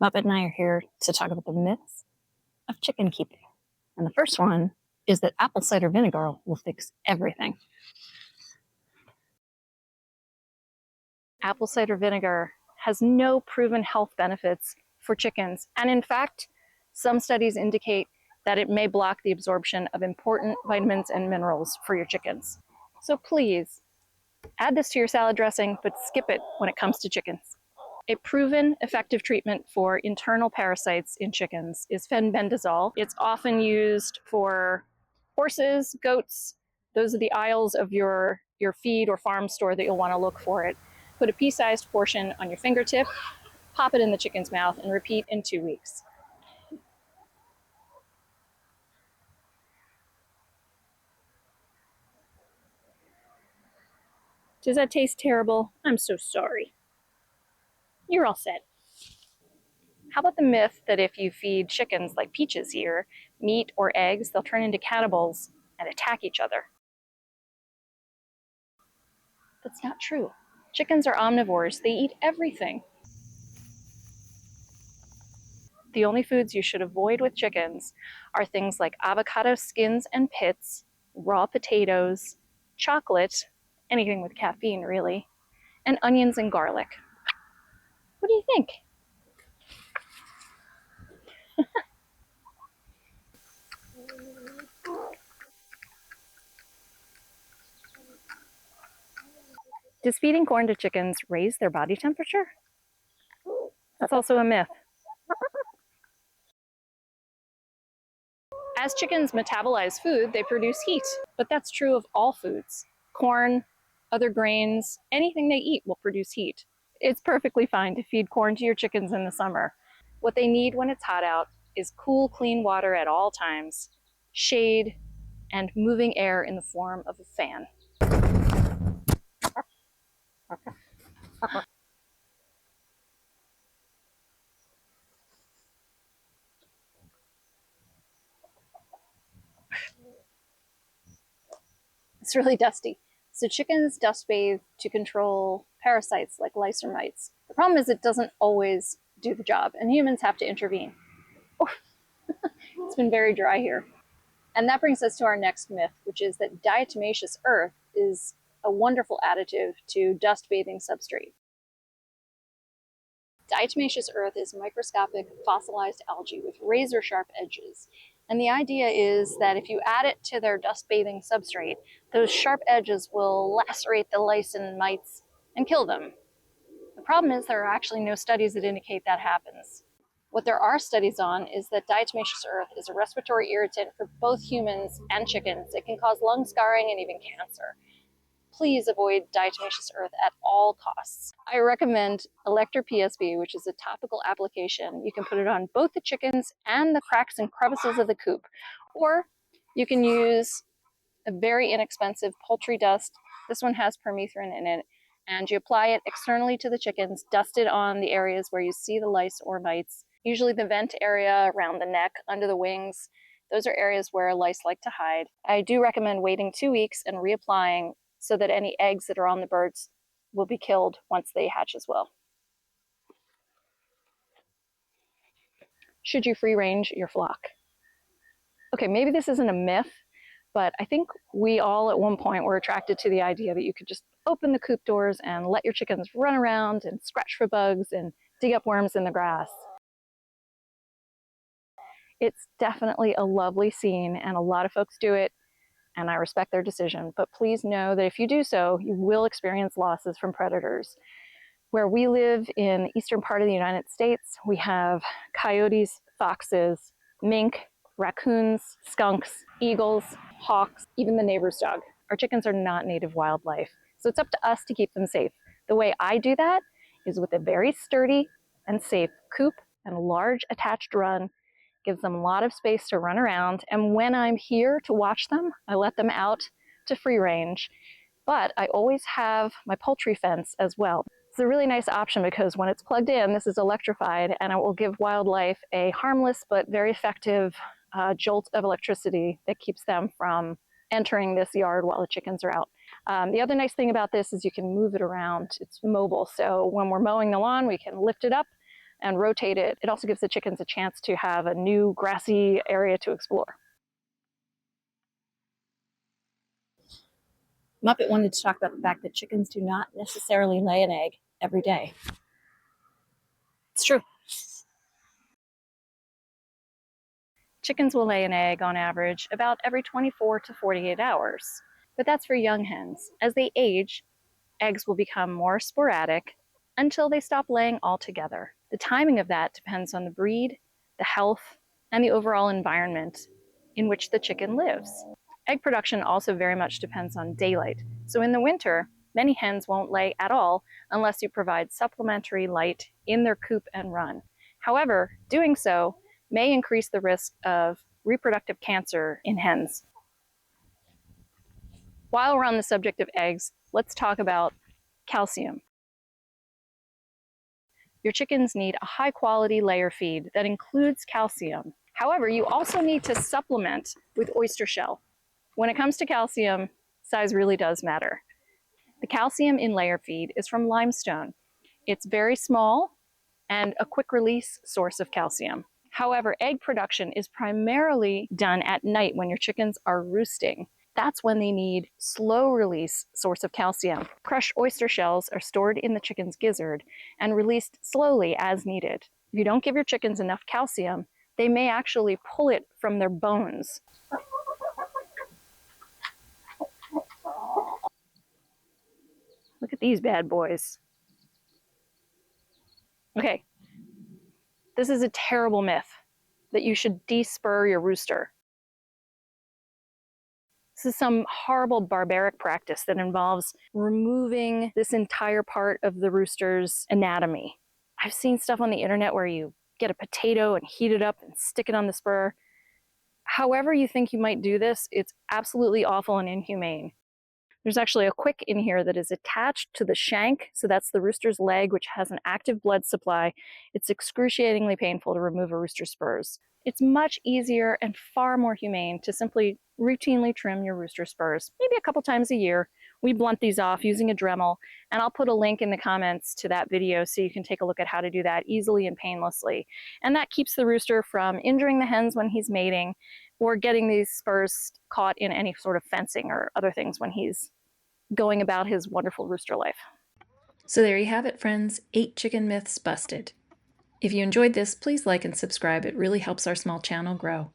Muppet and I are here to talk about the myths of chicken keeping. And the first one is that apple cider vinegar will fix everything. Apple cider vinegar has no proven health benefits for chickens. And in fact, some studies indicate that it may block the absorption of important vitamins and minerals for your chickens. So please, add this to your salad dressing, but skip it when it comes to chickens. A proven effective treatment for internal parasites in chickens is fenbendazole. It's often used for horses, goats. Those are the aisles of your feed or farm store that you'll want to look for it. Put a pea-sized portion on your fingertip, pop it in the chicken's mouth, and repeat in 2 weeks. Does that taste terrible? I'm so sorry. You're all set. How about the myth that if you feed chickens like Peaches here, meat or eggs, they'll turn into cannibals and attack each other? That's not true. Chickens are omnivores. They eat everything. The only foods you should avoid with chickens are things like avocado skins and pits, raw potatoes, chocolate, anything with caffeine really, and onions and garlic. What do you think? Does feeding corn to chickens raise their body temperature? That's also a myth. As chickens metabolize food, they produce heat, but that's true of all foods. Corn, other grains, anything they eat will produce heat. It's perfectly fine to feed corn to your chickens in the summer. What they need when it's hot out is cool, clean water at all times, shade, and moving air in the form of a fan. It's really dusty. So chickens dust bathe to control parasites like lice or mites. The problem is it doesn't always do the job, and humans have to intervene. Oh, it's been very dry here. And that brings us to our next myth, which is that diatomaceous earth is a wonderful additive to dust bathing substrate. Diatomaceous earth is microscopic fossilized algae with razor sharp edges. And the idea is that if you add it to their dust bathing substrate, those sharp edges will lacerate the lice and mites and kill them. The problem is there are actually no studies that indicate that happens. What there are studies on is that diatomaceous earth is a respiratory irritant for both humans and chickens. It can cause lung scarring and even cancer. Please avoid diatomaceous earth at all costs. I recommend Elector PSB, which is a topical application. You can put it on both the chickens and the cracks and crevices of the coop. Or you can use a very inexpensive poultry dust. This one has permethrin in it. And you apply it externally to the chickens, dust it on the areas where you see the lice or mites. Usually the vent area, around the neck, under the wings. Those are areas where lice like to hide. I do recommend waiting 2 weeks and reapplying so that any eggs that are on the birds will be killed once they hatch as well. Should you free range your flock? Okay, maybe this isn't a myth, but I think we all at one point were attracted to the idea that you could just open the coop doors and let your chickens run around and scratch for bugs and dig up worms in the grass. It's definitely a lovely scene, and a lot of folks do it, and I respect their decision. But please know that if you do so, you will experience losses from predators. Where we live in the eastern part of the United States, we have coyotes, foxes, mink, raccoons, skunks, eagles, hawks, even the neighbor's dog. Our chickens are not native wildlife, so it's up to us to keep them safe. The way I do that is with a very sturdy and safe coop and a large attached run. Gives them a lot of space to run around, and when I'm here to watch them, I let them out to free range. But I always have my poultry fence as well. It's a really nice option because when it's plugged in, this is electrified, and it will give wildlife a harmless but very effective jolt of electricity that keeps them from entering this yard while the chickens are out. The other nice thing about this is you can move it around. It's mobile, so when we're mowing the lawn, we can lift it up and rotate it. It also gives the chickens a chance to have a new grassy area to explore. Muppet wanted to talk about the fact that chickens do not necessarily lay an egg every day. It's true. Chickens will lay an egg on average about every 24 to 48 hours, but that's for young hens. As they age, eggs will become more sporadic until they stop laying altogether. The timing of that depends on the breed, the health, and the overall environment in which the chicken lives. Egg production also very much depends on daylight. So in the winter, many hens won't lay at all unless you provide supplementary light in their coop and run. However, doing so may increase the risk of reproductive cancer in hens. While we're on the subject of eggs, let's talk about calcium. Your chickens need a high-quality layer feed that includes calcium. However, you also need to supplement with oyster shell. When it comes to calcium, size really does matter. The calcium in layer feed is from limestone. It's very small and a quick release source of calcium. However, egg production is primarily done at night when your chickens are roosting. That's when they need slow release source of calcium. Crushed oyster shells are stored in the chicken's gizzard and released slowly as needed. If you don't give your chickens enough calcium, they may actually pull it from their bones. Look at these bad boys. Okay, this is a terrible myth that you should de-spur your rooster. This is some horrible barbaric practice that involves removing this entire part of the rooster's anatomy. I've seen stuff on the internet where you get a potato and heat it up and stick it on the spur. However you think you might do this, it's absolutely awful and inhumane. There's actually a quick in here that is attached to the shank, so that's the rooster's leg, which has an active blood supply. It's excruciatingly painful to remove a rooster's spurs. It's much easier and far more humane to simply routinely trim your rooster spurs, maybe a couple times a year. We blunt these off using a Dremel, and I'll put a link in the comments to that video so you can take a look at how to do that easily and painlessly. And that keeps the rooster from injuring the hens when he's mating or getting these spurs caught in any sort of fencing or other things when he's going about his wonderful rooster life. So there you have it, friends. 8 chicken myths busted. If you enjoyed this, please like and subscribe. It really helps our small channel grow.